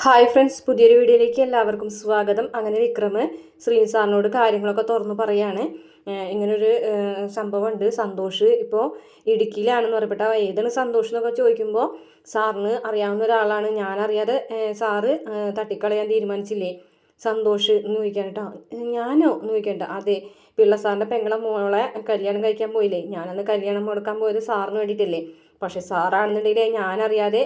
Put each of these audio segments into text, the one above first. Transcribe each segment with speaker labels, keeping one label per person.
Speaker 1: Hi friends, പുതിയൊരു വീഡിയോയിലേക്ക് എല്ലാവർക്കും സ്വാഗതം. അങ്ങനെ വിക്രം ശ്രീനി സാറിനോട് കാര്യങ്ങളൊക്കെ തുറന്നു പറയാണ്. ഇങ്ങനൊരു സംഭവമുണ്ട്. സന്തോഷ് ഇപ്പോൾ ഇടുക്കിയിലാണെന്ന് പറയപ്പെട്ട ഏതാണ് സന്തോഷ് എന്നൊക്കെ ചോദിക്കുമ്പോൾ സാറിന് അറിയാവുന്ന ഒരാളാണ്, ഞാനറിയാതെ സാറ് തട്ടിക്കളയാൻ തീരുമാനിച്ചില്ലേ സന്തോഷ് എന്ന് ചോദിക്കാൻ കേട്ടോ. ഞാനോ എന്ന് ചോദിക്കണ്ട. അതെ, പിള്ള സാറിൻ്റെ പെങ്ങളെ മോളെ കല്യാണം കഴിക്കാൻ പോയില്ലേ, ഞാനന്ന് കല്യാണം മുടക്കാൻ പോയത് സാറിന് വേണ്ടിയിട്ടല്ലേ. പക്ഷെ സാറാണെന്നുണ്ടെങ്കിൽ ഞാനറിയാതെ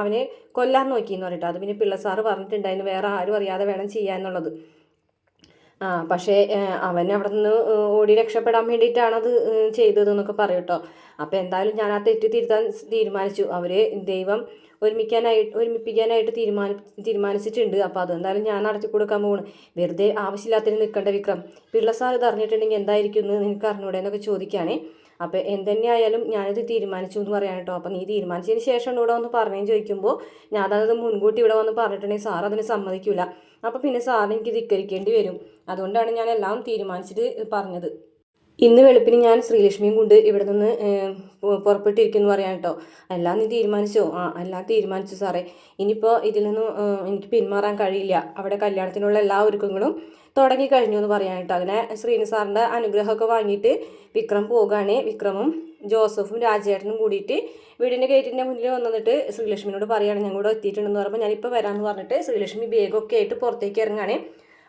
Speaker 1: അവനെ കൊല്ലാൻ നോക്കിയെന്ന് പറഞ്ഞിട്ട് അത് പിന്നെ പിള്ള സാറ് പറഞ്ഞിട്ടുണ്ടായിരുന്നു വേറെ ആരും അറിയാതെ വേണം ചെയ്യാന്നുള്ളത്. പക്ഷേ അവൻ അവിടെ നിന്ന് ഓടി രക്ഷപ്പെടാൻ വേണ്ടിയിട്ടാണത് ചെയ്തതെന്നൊക്കെ പറയും കേട്ടോ. അപ്പോൾ എന്തായാലും ഞാൻ ആ തെറ്റ് തിരുത്താൻ തീരുമാനിച്ചു. അവർ ദൈവം ഒരുമിപ്പിക്കാനായിട്ട് തീരുമാനിച്ചിട്ടുണ്ട്. അപ്പോൾ അതെന്തായാലും ഞാൻ നടത്തി കൊടുക്കാൻ പോകണം. വെറുതെ ആവശ്യമില്ലാത്തതിന് നിൽക്കേണ്ട വിക്രം. പിള്ള സാർ ഇത് അറിഞ്ഞിട്ടുണ്ടെങ്കിൽ എന്തായിരിക്കും എന്ന് നിനക്ക് അറിഞ്ഞൂടെ എന്നൊക്കെ ചോദിക്കുകയാണേ. അപ്പോൾ എന്തുതന്നെയായാലും ഞാനത് തീരുമാനിച്ചു എന്ന് പറയാൻ കേട്ടോ. അപ്പോൾ നീ തീരുമാനിച്ചതിന് ശേഷം ഇവിടെ വന്ന് പറഞ്ഞേന്ന് ചോദിക്കുമ്പോൾ ഞാനത് മുൻകൂട്ടി ഇവിടെ വന്ന് പറഞ്ഞിട്ടുണ്ടെങ്കിൽ സാർ അതിന് സമ്മതിക്കില്ല. അപ്പോൾ പിന്നെ സാറിന് എനിക്ക് ധിക്കരിക്കേണ്ടി വരും. അതുകൊണ്ടാണ് ഞാൻ എല്ലാം തീരുമാനിച്ചിട്ട് പറഞ്ഞത്. ഇന്ന് വെളുപ്പിന് ഞാൻ ശ്രീലക്ഷ്മിയും കൊണ്ട് ഇവിടെ നിന്ന് പുറപ്പെട്ടിരിക്കുന്നു പറയാൻ കേട്ടോ. എല്ലാം നീ തീരുമാനിച്ചോ? എല്ലാം തീരുമാനിച്ചു സാറേ. ഇനിയിപ്പോൾ ഇതിൽ നിന്ന് എനിക്ക് പിന്മാറാൻ കഴിയില്ല. അവിടെ കല്യാണത്തിനുള്ള എല്ലാ ഒരുക്കങ്ങളും തുടങ്ങിക്കഴിഞ്ഞു എന്ന് പറയാൻ കേട്ടോ. അങ്ങനെ ശ്രീനി സാറിൻ്റെ അനുഗ്രഹമൊക്കെ വാങ്ങിയിട്ട് വിക്രം പോകുകയാണ്. വിക്രമും ജോസഫും രാജേട്ടനും കൂടിയിട്ട് വീടിൻ്റെ ഗേറ്റിൻ്റെ മുന്നിൽ വന്നിട്ട് ശ്രീലക്ഷ്മിനോട് പറയുകയാണ് ഞാൻ കൂടെ എത്തിയിട്ടുണ്ടെന്ന് പറയുമ്പോൾ ഞാനിപ്പോൾ വരാമെന്ന് പറഞ്ഞിട്ട് ശ്രീലക്ഷ്മി ബേഗൊക്കെ ആയിട്ട് പുറത്തേക്ക് ഇറങ്ങുകയാണ്.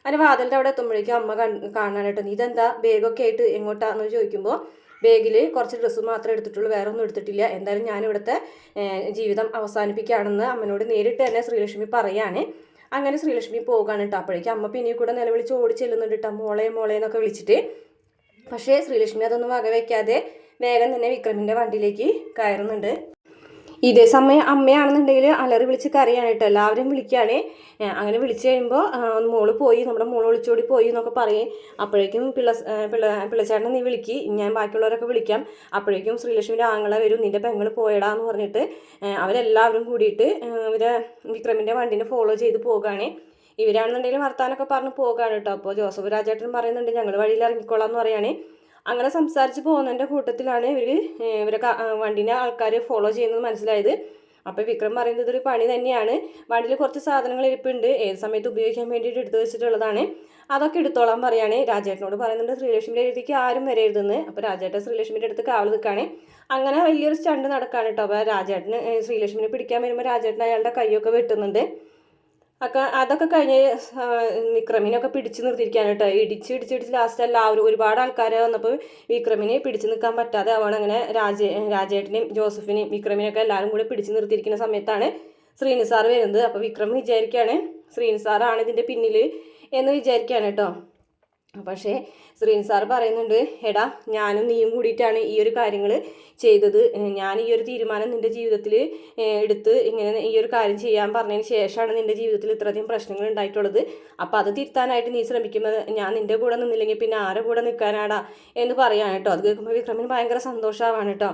Speaker 1: അതിന് വാതിലിൻ്റെ അവിടെ എത്തുമ്പോഴേക്കും അമ്മ കാണാനായിട്ട് നീ ഇതെന്താ ബേഗൊക്കെ ആയിട്ട് എങ്ങോട്ടാന്ന് ചോദിക്കുമ്പോൾ ബേഗിൽ കുറച്ച് ഡ്രസ്സ് മാത്രമേ എടുത്തിട്ടുള്ളൂ, വേറെ ഒന്നും എടുത്തിട്ടില്ല. എന്തായാലും ഞാനിവിടുത്തെ ജീവിതം അവസാനിപ്പിക്കുകയാണെന്ന് അമ്മനോട് നേരിട്ട് തന്നെ ശ്രീലക്ഷ്മി പറയാണ്. അങ്ങനെ ശ്രീലക്ഷ്മി പോകാണ് കേട്ടോ. അപ്പോഴേക്കും അമ്മ പിന്നെ കൂടെ നിലവിളിച്ച് ഓടി ചെല്ലുന്നുണ്ട് കേട്ടോ, മോളെ മോളെ എന്നൊക്കെ വിളിച്ചിട്ട്. പക്ഷേ ശ്രീലക്ഷ്മി അതൊന്നും വകവയ്ക്കാതെ വേഗം തന്നെ വിക്രമിൻ്റെ വണ്ടിയിലേക്ക് കയറുന്നുണ്ട്. ഇതേ സമയം അമ്മയാണെന്നുണ്ടെങ്കിൽ അലറി വിളിച്ച് കരയാണ് കേട്ടോ. എല്ലാവരും വിളിക്കുകയാണ്. അങ്ങനെ വിളിച്ച് കഴിയുമ്പോൾ മോള് പോയി, നമ്മുടെ മോള് ഒളിച്ചോടി പോയി എന്നൊക്കെ പറയും. അപ്പോഴേക്കും പിള്ളച്ചേട്ടനെ നീ വിളിക്ക്, ഞാൻ ബാക്കിയുള്ളവരൊക്കെ വിളിക്കാം. അപ്പോഴേക്കും ശ്രീലക്ഷ്മിയുടെ ആങ്ങളെ വരും, നിൻ്റെ പെങ്ങൾ പോയടാന്ന് പറഞ്ഞിട്ട് അവരെല്ലാവരും കൂടിയിട്ട് വിക്രമിൻ്റെ വണ്ടീനെ ഫോളോ ചെയ്ത് പോവുകയാണ്. ഇവരാണെന്നുണ്ടെങ്കിൽ വർത്താനൊക്കെ പറഞ്ഞ് പോകാണ് കേട്ടോ. അപ്പോൾ ജോസഫ് രാജേട്ടൻ പറയുന്നുണ്ട് ഞങ്ങൾ വഴിയിൽ ഇറങ്ങിക്കോളാം എന്ന് പറയുകയാണ്. അങ്ങനെ സംസാരിച്ച് പോകുന്നതിൻ്റെ കൂട്ടത്തിലാണ് ഇവരെ വണ്ടീനെ ആൾക്കാർ ഫോളോ ചെയ്യുന്നത് മനസ്സിലായത്. അപ്പോൾ വിക്രം പറയുന്നത് ഇതൊരു പണി തന്നെയാണ്, വണ്ടിയിൽ കുറച്ച് സാധനങ്ങൾ ഇരിപ്പുണ്ട്, ഏത് സമയത്ത് ഉപയോഗിക്കാൻ വേണ്ടിയിട്ട് എടുത്തു വെച്ചിട്ടുള്ളതാണ്, അതൊക്കെ എടുത്തോളാൻ പറയുകയാണ്. രാജേട്ടനോട് പറയുന്നുണ്ട് ശ്രീലക്ഷ്മിയുടെ അടുത്തേക്ക് ആരും വരരുതെന്ന്. അപ്പോൾ രാജേട്ടൻ ശ്രീലക്ഷ്മിയുടെ അടുത്ത് കാവൽ നിൽക്കുകയാണ്. അങ്ങനെ വലിയൊരു സ്റ്റണ്ട് നടക്കുകയാണ് കേട്ടോ. അപ്പോൾ രാജേട്ടന് ശ്രീലക്ഷ്മിനെ പിടിക്കാൻ വരുമ്പോൾ രാജേട്ടൻ അയാളുടെ കൈയൊക്കെ വെട്ടുന്നുണ്ട്. അതൊക്കെ കഴിഞ്ഞ് വിക്രമിനൊക്കെ പിടിച്ച് നിർത്തിയിരിക്കുകയാണ് കേട്ടോ. ഇടിച്ച് ലാസ്റ്റ് എല്ലാവരും ഒരുപാട് ആൾക്കാർ വന്നപ്പോൾ വിക്രമിനെ പിടിച്ച് നിൽക്കാൻ പറ്റാതെ അവൻ അങ്ങനെ രാജേട്ടനെയും ജോസഫിനെയും വിക്രമിനെയൊക്കെ എല്ലാവരും കൂടി പിടിച്ച് നിർത്തിയിരിക്കുന്ന സമയത്താണ് ശ്രീനി സാർ വരുന്നത്. അപ്പോൾ വിക്രം വിചാരിക്കുകയാണ് ശ്രീനി സാറാണ് ഇതിൻ്റെ പിന്നിൽ എന്ന് വിചാരിക്കുകയാണ് കേട്ടോ. പക്ഷേ ശ്രീനി സാർ പറയുന്നുണ്ട് എടാ ഞാനും നീയും കൂടിയിട്ടാണ് ഈ ഒരു കാര്യങ്ങൾ ചെയ്തത്. ഞാൻ ഈ ഒരു തീരുമാനം നിൻ്റെ ജീവിതത്തിൽ എടുത്ത് ഇങ്ങനെ ഈ ഒരു കാര്യം ചെയ്യാൻ പറഞ്ഞതിന് ശേഷമാണ് നിൻ്റെ ജീവിതത്തിൽ ഇത്രയധികം പ്രശ്നങ്ങൾ ഉണ്ടായിട്ടുള്ളത്. അപ്പോൾ അത് തിരുത്താനായിട്ട് നീ ശ്രമിക്കുന്നത് ഞാൻ നിൻ്റെ കൂടെ നിന്നില്ലെങ്കിൽ പിന്നെ ആരുടെ കൂടെ നിൽക്കാനാടാ എന്ന് പറയാൻ കേട്ടോ. അത് കേൾക്കുമ്പോൾ വിക്രമിന് ഭയങ്കര സന്തോഷമാവാണ് കേട്ടോ.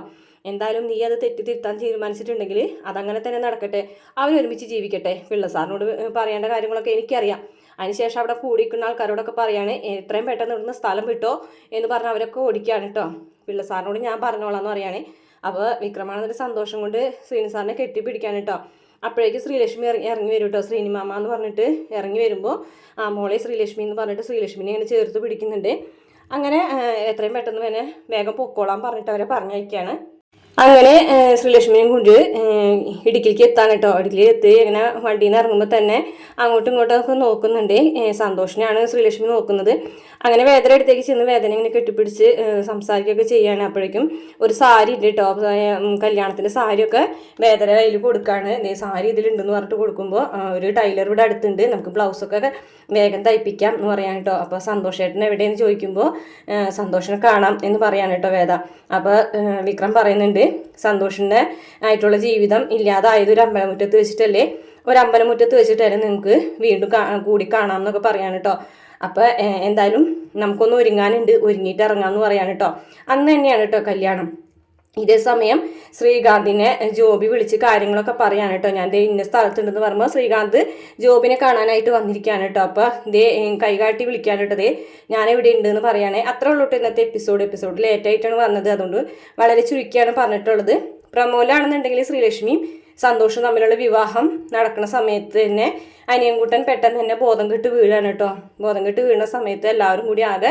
Speaker 1: എന്തായാലും നീ അത് തിരുത്താൻ തീരുമാനിച്ചിട്ടുണ്ടെങ്കിൽ അതങ്ങനെ തന്നെ നടക്കട്ടെ, അവരൊരുമിച്ച് ജീവിക്കട്ടെ. പിള്ള സാറിനോട് പറയേണ്ട കാര്യങ്ങളൊക്കെ എനിക്കറിയാം. അതിനുശേഷം അവിടെ കൂടിയിരിക്കുന്ന ആൾക്കാരോടൊക്കെ പറയാണ് എത്രയും പെട്ടെന്ന് ഇവിടുന്ന് സ്ഥലം വിട്ടോ എന്ന് പറഞ്ഞ് അവരൊക്കെ ഓടിക്കുകയാണ് കേട്ടോ. പിള്ള സാറിനോട് ഞാൻ പറഞ്ഞോളാം എന്ന് പറയാണ്. അപ്പോൾ വിക്രമാണെന്നൊരു സന്തോഷം കൊണ്ട് ശ്രീനി സാറിനെ കെട്ടിപ്പിടിക്കാൻ കേട്ടോ. അപ്പോഴേക്ക് ശ്രീലക്ഷ്മി ഇറങ്ങി വരും കേട്ടോ. ശ്രീനിമാമ എന്ന് പറഞ്ഞിട്ട് ഇറങ്ങി വരുമ്പോൾ മോളെ ശ്രീലക്ഷ്മി എന്ന് പറഞ്ഞിട്ട് ശ്രീലക്ഷ്മിനെ ഇങ്ങനെ ചേർത്ത് പിടിക്കുന്നുണ്ട്. അങ്ങനെ എത്രയും പെട്ടെന്ന് തന്നെ വേഗം പൊക്കോളാൻ പറഞ്ഞിട്ട് അവരെ പറഞ്ഞയക്കുകയാണ്. അങ്ങനെ ശ്രീലക്ഷ്മിയും കൊണ്ട് ഇടുക്കിയിലേക്ക് എത്താൻ കേട്ടോ. ഇടുക്കിയിൽ എത്തി ഇങ്ങനെ വണ്ടിയിൽ നിന്ന് ഇറങ്ങുമ്പോൾ തന്നെ അങ്ങോട്ടും ഇങ്ങോട്ടൊക്കെ നോക്കുന്നുണ്ട്. സന്തോഷിനെയാണ് ശ്രീലക്ഷ്മി നോക്കുന്നത്. അങ്ങനെ വേദന അടുത്തേക്ക് ചെന്ന് വേദന ഇങ്ങനെ കെട്ടിപ്പിടിച്ച് സംസാരിക്കുകയൊക്കെ ചെയ്യുകയാണ്. അപ്പോഴേക്കും ഒരു സാരി ഉണ്ട് കേട്ടോ. കല്യാണത്തിൻ്റെ സാരിയൊക്കെ വേദന കയ്യിൽ കൊടുക്കുകയാണ്. സാരി ഇതിലുണ്ടെന്ന് പറഞ്ഞിട്ട് കൊടുക്കുമ്പോൾ ഒരു ടൈലർ ഇവിടെ അടുത്തുണ്ട്, നമുക്ക് ബ്ലൗസൊക്കെ വേഗം തയ്പ്പിക്കാം എന്ന് പറയാൻ കേട്ടോ. അപ്പോൾ സന്തോഷേട്ടൻ എവിടെയെന്ന് ചോദിക്കുമ്പോൾ സന്തോഷിനെ കാണാം എന്ന് പറയാൻ കേട്ടോ വേദ. അപ്പോൾ വിക്രം പറയുന്നുണ്ട് സന്തോഷിൻ്റെ ആയിട്ടുള്ള ജീവിതം ഇല്ലാതായത് ഒരു അമ്പലമുറ്റത്ത് വെച്ചിട്ടല്ലേ, ഒരു അമ്പലമുറ്റത്ത് വെച്ചിട്ട് തന്നെ നിങ്ങൾക്ക് വീണ്ടും കൂടി കാണാം എന്നൊക്കെ പറയാൻ കേട്ടോ. അപ്പോൾ എന്തായാലും നമുക്കൊന്ന് ഒരുങ്ങാനുണ്ട്, ഒരുങ്ങിയിട്ട് ഇറങ്ങാമെന്ന് പറയാൻ കേട്ടോ. അന്ന് തന്നെയാണ് കേട്ടോ കല്യാണം. ഇതേ സമയം ശ്രീകാന്തിനെ ജോബി വിളിച്ച് കാര്യങ്ങളൊക്കെ പറയാൻ കേട്ടോ. ഞാൻ ഇന്ന സ്ഥലത്തുണ്ടെന്ന് പറയുമ്പോൾ ശ്രീകാന്ത് ജോബിനെ കാണാനായിട്ട് വന്നിരിക്കുകയാണ് കേട്ടോ. അപ്പോൾ കൈകാട്ടി വിളിക്കാൻ കേട്ടോ, ഞാൻ ഇവിടെ ഉണ്ടെന്ന് പറയുകയാണെ. അത്ര ഉള്ളൂ കേട്ടോ ഇന്നത്തെ എപ്പിസോഡ് ലേറ്റായിട്ടാണ് വന്നത്, അതുകൊണ്ട് വളരെ ചുരുക്കിയാണ് പറഞ്ഞിട്ടുള്ളത്. പ്രമോലാണെന്നുണ്ടെങ്കിൽ ശ്രീലക്ഷ്മിയും സന്തോഷും തമ്മിലുള്ള വിവാഹം നടക്കുന്ന സമയത്ത് തന്നെ അനിയൻകുട്ടൻ പെട്ടെന്ന് തന്നെ ബോധം കെട്ട് വീഴാണ് കേട്ടോ. ബോധം കെട്ട് വീഴുന്ന സമയത്ത് എല്ലാവരും കൂടി ആകെ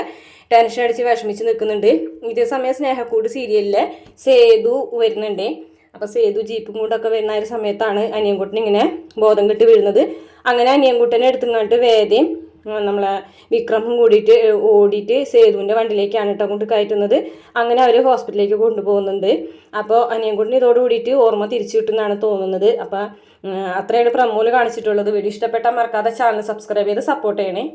Speaker 1: ടെൻഷൻ അടിച്ച് വിഷമിച്ച് നിൽക്കുന്നുണ്ട്. ഇതേ സമയം സ്നേഹക്കൂട് സീരിയലിലെ സേതു വരുന്നുണ്ട്. അപ്പോൾ സേതു ജീപ്പും കൊണ്ടൊക്കെ വരുന്ന ഒരു സമയത്താണ് അനിയൻകുട്ടൻ ഇങ്ങനെ ബോധം കെട്ട് വീഴുന്നത്. അങ്ങനെ അനിയൻകുട്ടനെ എടുത്തുങ്ങാണ്ട് വേദയും നമ്മളെ വിക്രമും കൂടിയിട്ട് ഓടിയിട്ട് സേതുവിൻ്റെ വണ്ടിയിലേക്കാണ് കേട്ടോ കൊണ്ട് കയറ്റുന്നത്. അങ്ങനെ അവർ ഹോസ്പിറ്റലിലേക്ക് കൊണ്ടുപോകുന്നുണ്ട്. അപ്പോൾ അനിയൻകുട്ടൻ ഇതോട് കൂടിയിട്ട് ഓർമ്മ തിരിച്ചു കിട്ടുന്നതാണ് തോന്നുന്നത്. അപ്പോൾ അത്രയാണ് പ്രമോല് കാണിച്ചിട്ടുള്ളത്. വീഡിയോ ഇഷ്ടപ്പെട്ടാൽ മറക്കാതെ ചാനൽ സബ്സ്ക്രൈബ് ചെയ്ത് സപ്പോർട്ട് ചെയ്യണേ.